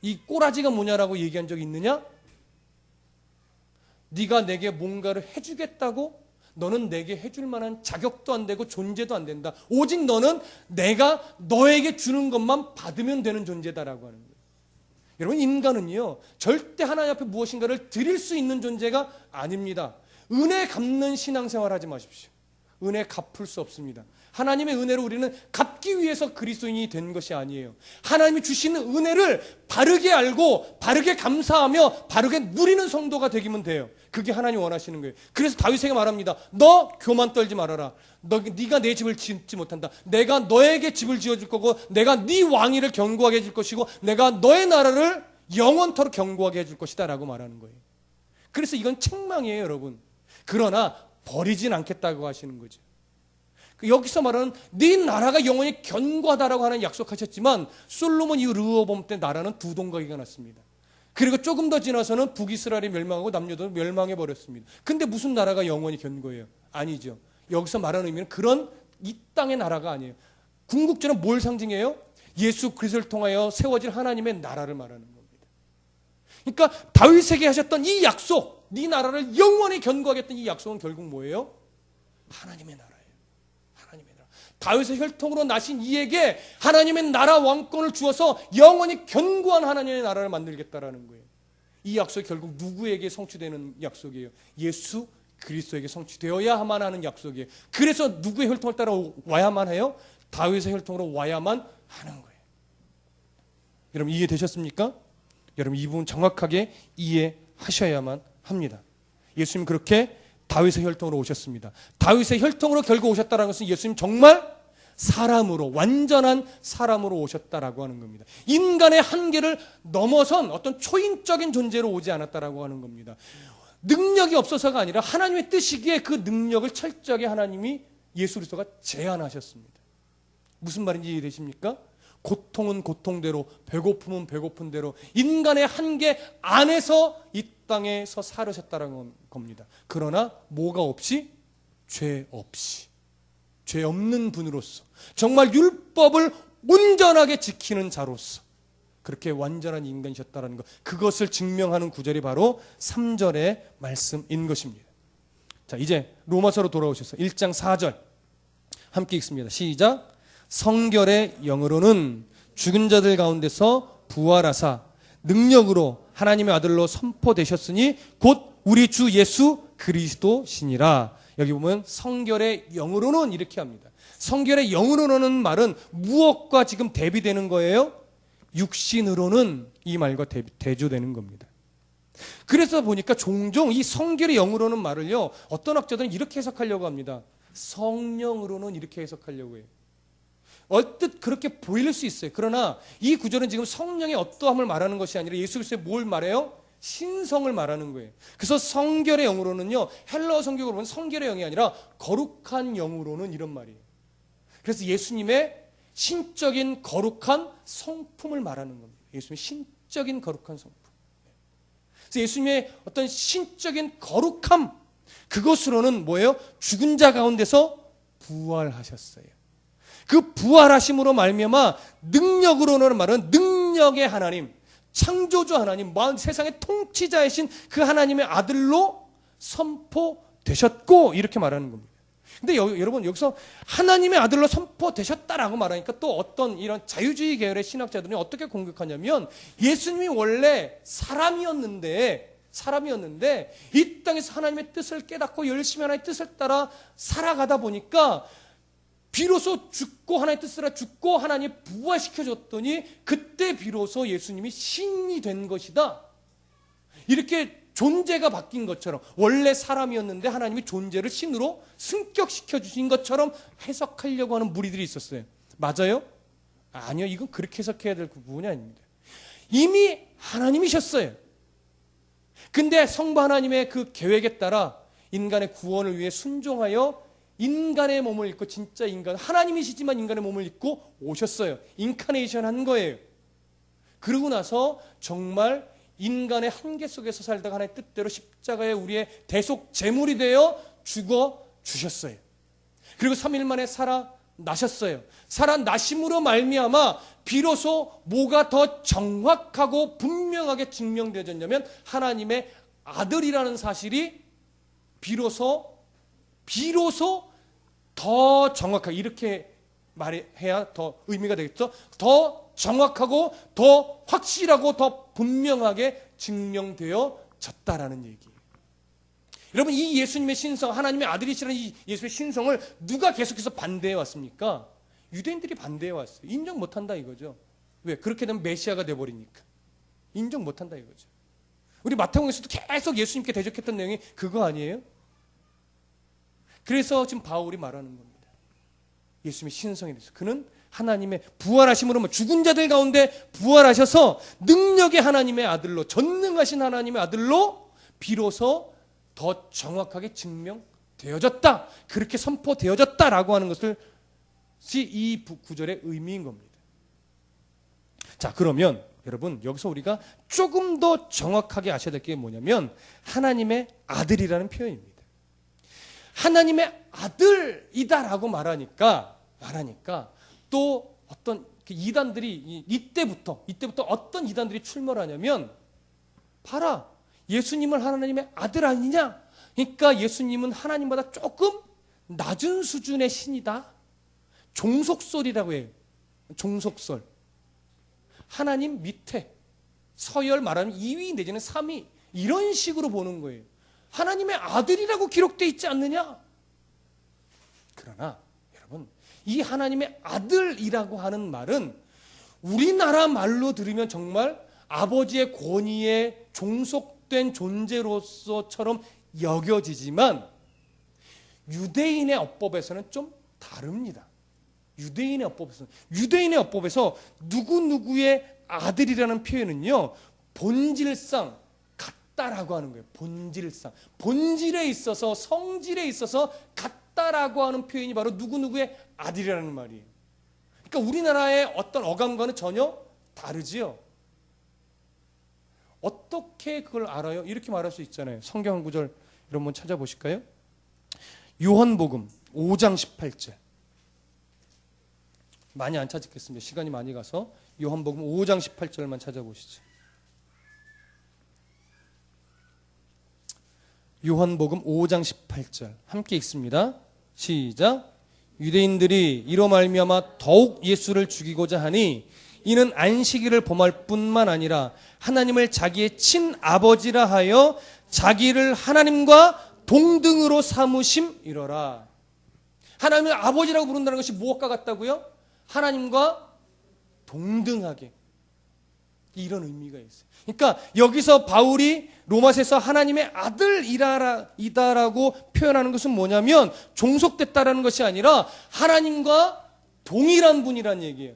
A: 이 꼬라지가 뭐냐라고 얘기한 적이 있느냐? 네가 내게 뭔가를 해주겠다고? 너는 내게 해줄 만한 자격도 안 되고 존재도 안 된다. 오직 너는 내가 너에게 주는 것만 받으면 되는 존재다라고 하는 거예요. 여러분, 인간은요 절대 하나님 앞에 무엇인가를 드릴 수 있는 존재가 아닙니다. 은혜 갚는 신앙생활 하지 마십시오. 은혜 갚을 수 없습니다. 하나님의 은혜로 우리는 갚기 위해서 그리스도인이 된 것이 아니에요. 하나님이 주시는 은혜를 바르게 알고 바르게 감사하며 바르게 누리는 성도가 되기면 돼요. 그게 하나님 원하시는 거예요. 그래서 다윗에게 말합니다. 너 교만 떨지 말아라. 네가 내 집을 짓지 못한다. 내가 너에게 집을 지어줄 거고 내가 네 왕위를 견고하게 해줄 것이고 내가 너의 나라를 영원토록 견고하게 해줄 것이다 라고 말하는 거예요. 그래서 이건 책망이에요, 여러분. 그러나 버리진 않겠다고 하시는 거죠. 여기서 말하는 네 나라가 영원히 견고하다라고 하는 약속하셨지만 솔로몬 이후 르호보암 때 나라는 두 동가기가 났습니다. 그리고 조금 더 지나서는 북이스라엘이 멸망하고 남유다도 멸망해 버렸습니다. 근데 무슨 나라가 영원히 견고해요? 아니죠. 여기서 말하는 의미는 그런 이 땅의 나라가 아니에요. 궁극주는 뭘 상징해요? 예수 그리스도를 통하여 세워질 하나님의 나라를 말하는 겁니다. 그러니까 다윗에게 하셨던 이 약속, 네 나라를 영원히 견고하게 했던 이 약속은 결국 뭐예요? 하나님의 나라예요. 하나님의 나라. 다윗의 혈통으로 나신 이에게 하나님의 나라 왕권을 주어서 영원히 견고한 하나님의 나라를 만들겠다라는 거예요. 이 약속이 결국 누구에게 성취되는 약속이에요? 예수 그리스도에게 성취되어야만 하는 약속이에요. 그래서 누구의 혈통을 따라 와야만 해요? 다윗의 혈통으로 와야만 하는 거예요. 여러분, 이해되셨습니까? 여러분, 이 부분 정확하게 이해하셔야만 합니다. 예수님 그렇게 다윗의 혈통으로 오셨습니다. 다윗의 혈통으로 결국 오셨다는 것은 예수님 정말 사람으로, 완전한 사람으로 오셨다라고 하는 겁니다. 인간의 한계를 넘어선 어떤 초인적인 존재로 오지 않았다라고 하는 겁니다. 능력이 없어서가 아니라 하나님의 뜻이기에 그 능력을 철저하게 하나님이 예수 그리스도가 제한하셨습니다. 무슨 말인지 이해되십니까? 고통은 고통대로, 배고픔은 배고픈대로 인간의 한계 안에서 이 땅에서 살으셨다는 겁니다. 그러나 뭐가 없이? 죄 없이, 죄 없는 분으로서, 정말 율법을 온전하게 지키는 자로서 그렇게 완전한 인간이셨다는 것, 그것을 증명하는 구절이 바로 3절의 말씀인 것입니다. 자, 이제 로마서로 돌아오셔서 1장 4절 함께 읽습니다. 시작. 성결의 영으로는 죽은 자들 가운데서 부활하사 능력으로 하나님의 아들로 선포되셨으니 곧 우리 주 예수 그리스도시니라. 여기 보면 성결의 영으로는 이렇게 합니다. 성결의 영으로는 말은 무엇과 지금 대비되는 거예요? 육신으로는 이 말과 대조되는 겁니다. 그래서 보니까 종종 이 성결의 영으로는 말을요, 어떤 학자들은 이렇게 해석하려고 합니다. 성령으로는 이렇게 해석하려고 해요. 얼뜻 그렇게 보일 수 있어요. 그러나 이 구절은 지금 성령의 어떠함을 말하는 것이 아니라 예수 그리스도의 뭘 말해요? 신성을 말하는 거예요. 그래서 성결의 영으로는요, 헬라어 성경으로 보면 성결의 영이 아니라 거룩한 영으로는 이런 말이에요. 그래서 예수님의 신적인 거룩한 성품을 말하는 겁니다. 예수님의 신적인 거룩한 성품. 그래서 예수님의 어떤 신적인 거룩함, 그것으로는 뭐예요? 죽은 자 가운데서 부활하셨어요. 그 부활하심으로 말미암아 능력으로는 말은 능력의 하나님, 창조주 하나님, 세상의 통치자이신 그 하나님의 아들로 선포되셨고, 이렇게 말하는 겁니다. 근데 여러분, 여기서 하나님의 아들로 선포되셨다라고 말하니까 또 어떤 이런 자유주의 계열의 신학자들은 어떻게 공격하냐면, 예수님이 원래 사람이었는데 이 땅에서 하나님의 뜻을 깨닫고 열심히 하나님의 뜻을 따라 살아가다 보니까 비로소 죽고 하나님의 뜻을 따라 죽고 하나님이 부활시켜줬더니 그때 비로소 예수님이 신이 된 것이다. 이렇게 존재가 바뀐 것처럼, 원래 사람이었는데 하나님이 존재를 신으로 승격시켜 주신 것처럼 해석하려고 하는 무리들이 있었어요. 맞아요? 아니요. 이건 그렇게 해석해야 될 부분이 아닙니다. 이미 하나님이셨어요. 근데 성부 하나님의 그 계획에 따라 인간의 구원을 위해 순종하여 인간의 몸을 입고, 진짜 인간, 하나님이시지만 인간의 몸을 입고 오셨어요. 인카네이션 한 거예요. 그러고 나서 정말 인간의 한계 속에서 살다가 하나님의 뜻대로 십자가에 우리의 대속 제물이 되어 죽어 주셨어요. 그리고 3일 만에 살아나셨어요. 살아나심으로 말미암아 비로소 뭐가 더 정확하고 분명하게 증명되어졌냐면, 하나님의 아들이라는 사실이 비로소 더 정확하게, 이렇게 말해야 더 의미가 되겠죠. 더 정확하고 더 확실하고 더 분명하게 증명되어졌다라는 얘기예요. 여러분, 이 예수님의 신성, 하나님의 아들이시라는 이 예수의 신성을 누가 계속해서 반대해 왔습니까? 유대인들이 반대해 왔어요. 인정 못한다 이거죠. 왜? 그렇게 되면 메시아가 돼버리니까. 인정 못한다 이거죠. 우리 마태복음에서도 계속 예수님께 대적했던 내용이 그거 아니에요? 그래서 지금 바울이 말하는 겁니다. 예수님의 신성에 대해서. 그는 하나님의 부활하심으로 죽은 자들 가운데 부활하셔서 능력의 하나님의 아들로, 전능하신 하나님의 아들로 비로소 더 정확하게 증명되어졌다, 그렇게 선포되어졌다라고 하는 것을 이 구절의 의미인 겁니다. 자, 그러면 여러분, 여기서 우리가 조금 더 정확하게 아셔야 될 게 뭐냐면, 하나님의 아들이라는 표현입니다. 하나님의 아들이다라고 말하니까 또 어떤 이단들이 이때부터 어떤 이단들이 출몰 하냐면, 봐라, 예수님을 하나님의 아들 아니냐? 그러니까 예수님은 하나님보다 조금 낮은 수준의 신이다. 종속설이라고 해요. 종속설. 하나님 밑에, 서열 말하면 2위 내지는 3위, 이런 식으로 보는 거예요. 하나님의 아들이라고 기록되어 있지 않느냐? 그러나 여러분, 이 하나님의 아들이라고 하는 말은 우리나라 말로 들으면 정말 아버지의 권위에 종속된 존재로서처럼 여겨지지만, 유대인의 어법에서는 좀 다릅니다. 유대인의 어법에서 누구누구의 아들이라는 표현은요, 본질상 같다라고 하는 거예요. 본질상. 본질에 있어서, 성질에 있어서 같다라고 하는 표현이 바로 누구누구의 아들이라는 말이에요. 그러니까 우리나라의 어떤 어감과는 전혀 다르지요. 어떻게 그걸 알아요? 이렇게 말할 수 있잖아요. 성경 한 구절 이런 번 찾아보실까요? 요한복음 5장 18절. 많이 안 찾겠습니다. 시간이 많이 가서 요한복음 5장 18절만 찾아보시죠. 요한복음 5장 18절 함께 읽습니다. 시작. 유대인들이 이로 말미암아 더욱 예수를 죽이고자 하니, 이는 안식일을 범할 뿐만 아니라 하나님을 자기의 친아버지라 하여 자기를 하나님과 동등으로 삼으심이로라. 하나님을 아버지라고 부른다는 것이 무엇과 같다고요? 하나님과 동등하게, 이런 의미가 있어요. 그러니까 여기서 바울이 로마서에서 하나님의 아들이다라고 표현하는 것은 뭐냐면, 종속됐다라는 것이 아니라 하나님과 동일한 분이란 얘기예요.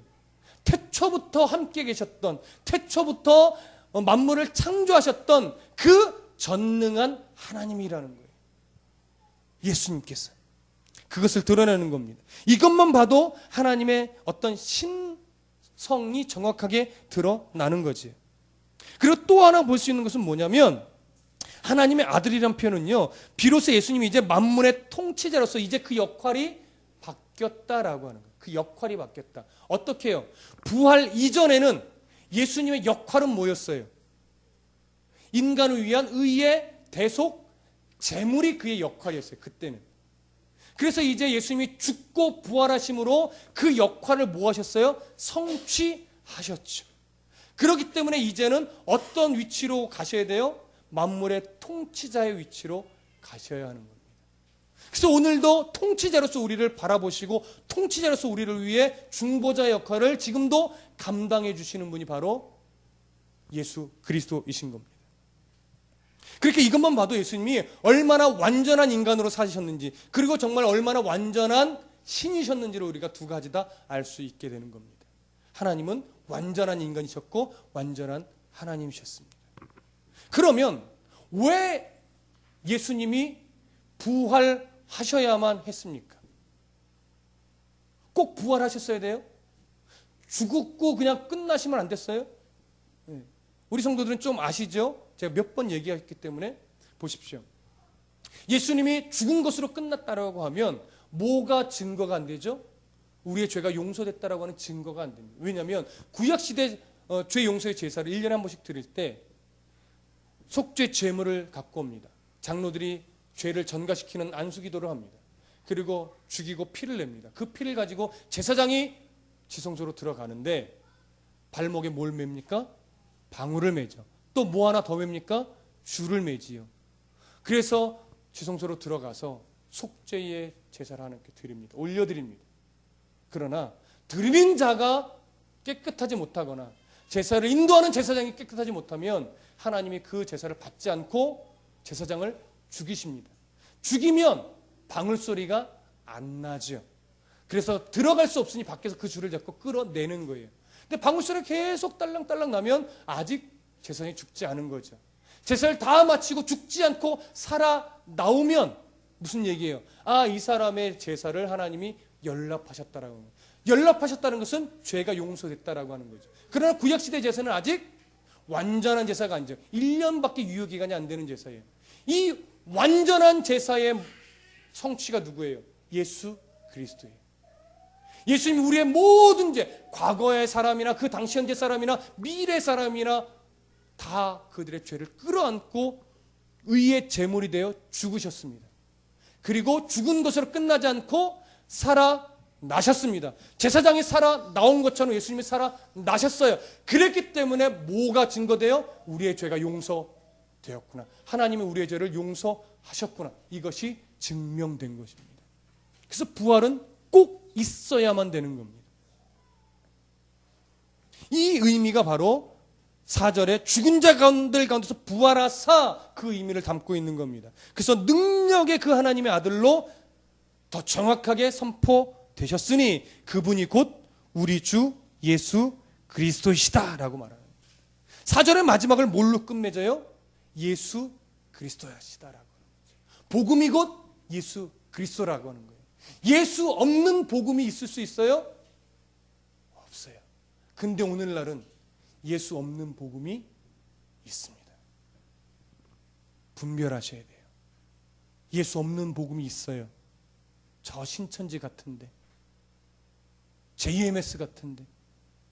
A: 태초부터 함께 계셨던, 태초부터 만물을 창조하셨던 그 전능한 하나님이라는 거예요. 예수님께서 그것을 드러내는 겁니다. 이것만 봐도 하나님의 어떤 신성이 정확하게 드러나는 거지. 그리고 또 하나 볼 수 있는 것은 뭐냐면, 하나님의 아들이란 표현은요, 비로소 예수님이 이제 만물의 통치자로서 이제 그 역할이 바뀌었다라고 하는 거예요. 그 역할이 바뀌었다. 어떻게 해요? 부활 이전에는 예수님의 역할은 뭐였어요? 인간을 위한 의의 대속 제물이 그의 역할이었어요. 그때는. 그래서 이제 예수님이 죽고 부활하심으로 그 역할을 뭐 하셨어요? 성취하셨죠. 그렇기 때문에 이제는 어떤 위치로 가셔야 돼요? 만물의 통치자의 위치로 가셔야 하는 겁니다. 그래서 오늘도 통치자로서 우리를 바라보시고 통치자로서 우리를 위해 중보자의 역할을 지금도 감당해 주시는 분이 바로 예수 그리스도이신 겁니다. 그렇게 이것만 봐도 예수님이 얼마나 완전한 인간으로 사셨는지, 그리고 정말 얼마나 완전한 신이셨는지를 우리가 두 가지 다 알 수 있게 되는 겁니다. 하나님은 완전한 인간이셨고 완전한 하나님이셨습니다. 그러면 왜 예수님이 부활하셔야만 했습니까? 꼭 부활하셨어야 돼요? 죽고 그냥 끝나시면 안 됐어요? 우리 성도들은 좀 아시죠? 제가 몇 번 얘기했기 때문에 보십시오. 예수님이 죽은 것으로 끝났다라고 하면 뭐가 증거가 안 되죠? 우리의 죄가 용서됐다라고 하는 증거가 안 됩니다. 왜냐하면 구약시대 죄 용서의 제사를 1년에 한 번씩 드릴 때 속죄 제물을 갖고 옵니다. 장로들이 죄를 전가시키는 안수기도를 합니다. 그리고 죽이고 피를 냅니다. 그 피를 가지고 제사장이 지성소로 들어가는데 발목에 뭘 맵니까? 방울을 매죠. 또 뭐 하나 더 맵니까? 줄을 매지요. 그래서 지성소로 들어가서 속죄의 제사를 하나님께 드립니다. 올려드립니다. 그러나 드리는 자가 깨끗하지 못하거나 제사를 인도하는 제사장이 깨끗하지 못하면 하나님이 그 제사를 받지 않고 제사장을 죽이십니다. 죽이면 방울소리가 안 나죠. 그래서 들어갈 수 없으니 밖에서 그 줄을 잡고 끌어내는 거예요. 근데 방울소리가 계속 딸랑딸랑 나면 아직 제사장이 죽지 않은 거죠. 제사를 다 마치고 죽지 않고 살아 나오면 무슨 얘기예요? 아, 이 사람의 제사를 하나님이 연락하셨다라고 하는 거예요. 연락하셨다는 것은 죄가 용서됐다라고 하는 거죠. 그러나 구약시대 제사는 아직 완전한 제사가 아니죠. 1년밖에 유효기간이 안 되는 제사예요. 이 완전한 제사의 성취가 누구예요? 예수 그리스도예요. 예수님이 우리의 모든 죄, 과거의 사람이나 그 당시 현재 사람이나 미래 사람이나 다 그들의 죄를 끌어안고 의의 제물이 되어 죽으셨습니다. 그리고 죽은 것으로 끝나지 않고 살아나셨습니다. 제사장이 살아나온 것처럼 예수님이 살아나셨어요. 그랬기 때문에 뭐가 증거돼요? 우리의 죄가 용서되었구나. 하나님이 우리의 죄를 용서하셨구나. 이것이 증명된 것입니다. 그래서 부활은 꼭 있어야만 되는 겁니다. 이 의미가 바로 4절에 죽은 자들 가운데서 부활하사 그 의미를 담고 있는 겁니다. 그래서 능력의 그 하나님의 아들로 더 정확하게 선포되셨으니 그분이 곧 우리 주 예수 그리스도이시다라고 말하는 거예요. 4절의 마지막을 뭘로 끝맺어요? 예수 그리스도이시다라고 하는 거죠. 복음이 곧 예수 그리스도라고 하는 거예요. 예수 없는 복음이 있을 수 있어요? 없어요. 근데 오늘날은 예수 없는 복음이 있습니다. 분별하셔야 돼요. 예수 없는 복음이 있어요. 저 신천지 같은데, JMS 같은데,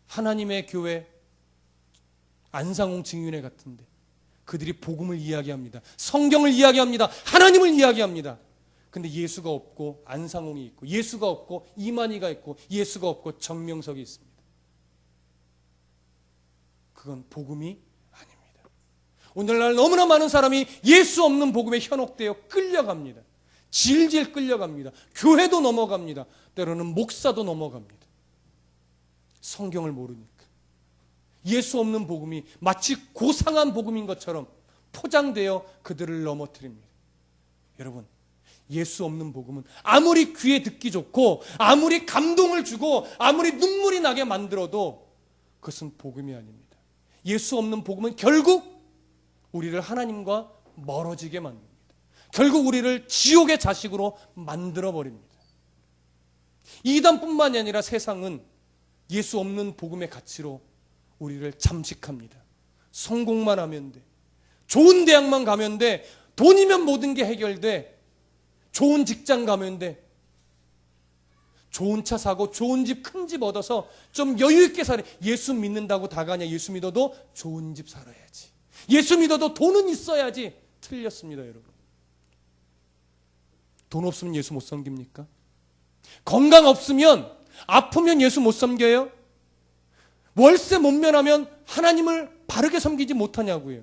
A: 하나님의 교회 안상홍 증인회 같은데 그들이 복음을 이야기합니다. 성경을 이야기합니다. 하나님을 이야기합니다. 근데 예수가 없고 안상홍이 있고 예수가 없고 이만희가 있고 예수가 없고 정명석이 있습니다. 그건 복음이 아닙니다. 오늘날 너무나 많은 사람이 예수 없는 복음에 현혹되어 끌려갑니다. 질질 끌려갑니다. 교회도 넘어갑니다. 때로는 목사도 넘어갑니다. 성경을 모르니까. 예수 없는 복음이 마치 고상한 복음인 것처럼 포장되어 그들을 넘어뜨립니다. 여러분, 예수 없는 복음은 아무리 귀에 듣기 좋고 아무리 감동을 주고 아무리 눈물이 나게 만들어도 그것은 복음이 아닙니다. 예수 없는 복음은 결국 우리를 하나님과 멀어지게 만듭니다. 결국 우리를 지옥의 자식으로 만들어버립니다. 이단뿐만이 아니라 세상은 예수 없는 복음의 가치로 우리를 잠식합니다. 성공만 하면 돼. 좋은 대학만 가면 돼. 돈이면 모든 게 해결돼. 좋은 직장 가면 돼. 좋은 차 사고 좋은 집, 큰 집 얻어서 좀 여유 있게 살아. 예수 믿는다고 다 가냐? 예수 믿어도 좋은 집 살아야지. 예수 믿어도 돈은 있어야지. 틀렸습니다, 여러분. 돈 없으면 예수 못 섬깁니까? 건강 없으면, 아프면 예수 못 섬겨요? 월세 못 면하면 하나님을 바르게 섬기지 못하냐고요.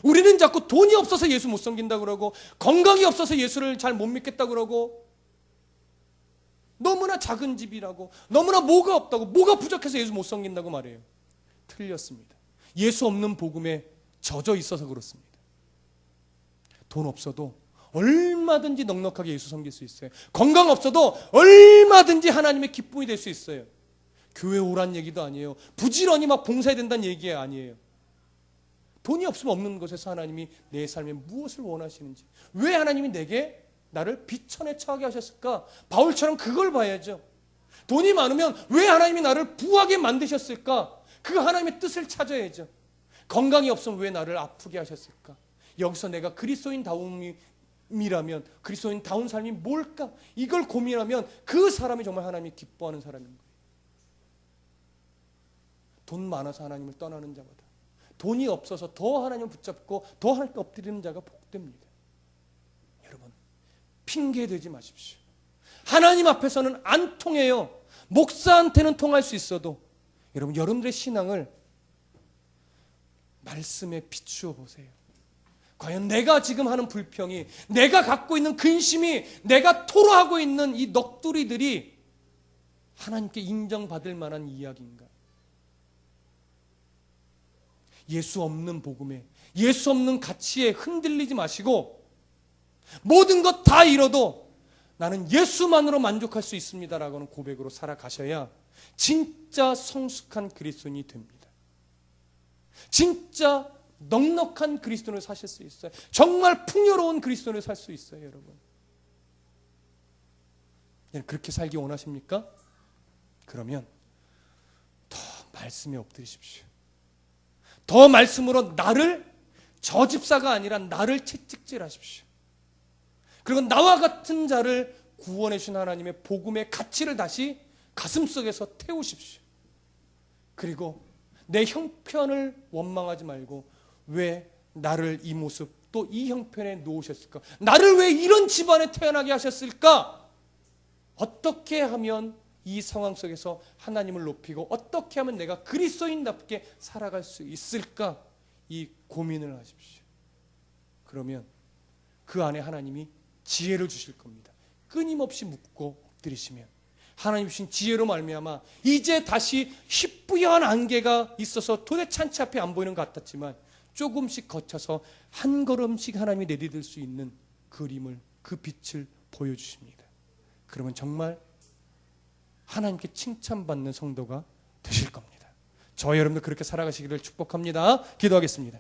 A: 우리는 자꾸 돈이 없어서 예수 못 섬긴다고 그러고 건강이 없어서 예수를 잘 못 믿겠다고 그러고 너무나 작은 집이라고 너무나 뭐가 없다고 뭐가 부족해서 예수 못 섬긴다고 말해요. 틀렸습니다. 예수 없는 복음에 젖어 있어서 그렇습니다. 돈 없어도 얼마든지 넉넉하게 예수 섬길 수 있어요. 건강 없어도 얼마든지 하나님의 기쁨이 될 수 있어요. 교회 오란 얘기도 아니에요. 부지런히 막 봉사해야 된다는 얘기 아니에요. 돈이 없으면 없는 것에서 하나님이 내 삶에 무엇을 원하시는지, 왜 하나님이 내게 나를 비천에 처하게 하셨을까? 바울처럼 그걸 봐야죠. 돈이 많으면 왜 하나님이 나를 부하게 만드셨을까? 그 하나님의 뜻을 찾아야죠. 건강이 없으면 왜 나를 아프게 하셨을까? 여기서 내가 그리스도인다움이라면 그리스도인다운 삶이 뭘까? 이걸 고민하면 그 사람이 정말 하나님이 기뻐하는 사람인 거예요. 돈 많아서 하나님을 떠나는 자보다 돈이 없어서 더 하나님을 붙잡고 더 하나님께 엎드리는 자가 복됩니다. 여러분, 핑계 대지 마십시오. 하나님 앞에서는 안 통해요. 목사한테는 통할 수 있어도 여러분, 여러분들의 신앙을 말씀에 비추어 보세요. 과연 내가 지금 하는 불평이, 내가 갖고 있는 근심이, 내가 토로하고 있는 이 넋두리들이 하나님께 인정받을 만한 이야기인가? 예수 없는 복음에, 예수 없는 가치에 흔들리지 마시고 모든 것 다 잃어도 나는 예수만으로 만족할 수 있습니다라고는 고백으로 살아가셔야 진짜 성숙한 그리스도인이 됩니다. 진짜 넉넉한 그리스도인을 사실 수 있어요. 정말 풍요로운 그리스도인을 살 수 있어요, 여러분. 그렇게 살기 원하십니까? 그러면 더 말씀에 엎드리십시오. 더 말씀으로 나를, 저 집사가 아니라 나를 채찍질하십시오. 그리고 나와 같은 자를 구원해 주신 하나님의 복음의 가치를 다시 가슴속에서 태우십시오. 그리고 내 형편을 원망하지 말고 왜 나를 이 모습 또 이 형편에 놓으셨을까? 나를 왜 이런 집안에 태어나게 하셨을까? 어떻게 하면 이 상황 속에서 하나님을 높이고 어떻게 하면 내가 그리스도인답게 살아갈 수 있을까? 이 고민을 하십시오. 그러면 그 안에 하나님이 지혜를 주실 겁니다. 끊임없이 묻고 엎드리시면 하나님 주신 지혜로 말미암아 이제 다시 희뿌연 안개가 있어서 도대체 찬치 앞에 안 보이는 것 같았지만 조금씩 거쳐서 한 걸음씩 하나님이 내디딜 수 있는 그림을, 그 빛을 보여주십니다. 그러면 정말 하나님께 칭찬받는 성도가 되실 겁니다. 저와 여러분들 그렇게 살아가시기를 축복합니다. 기도하겠습니다.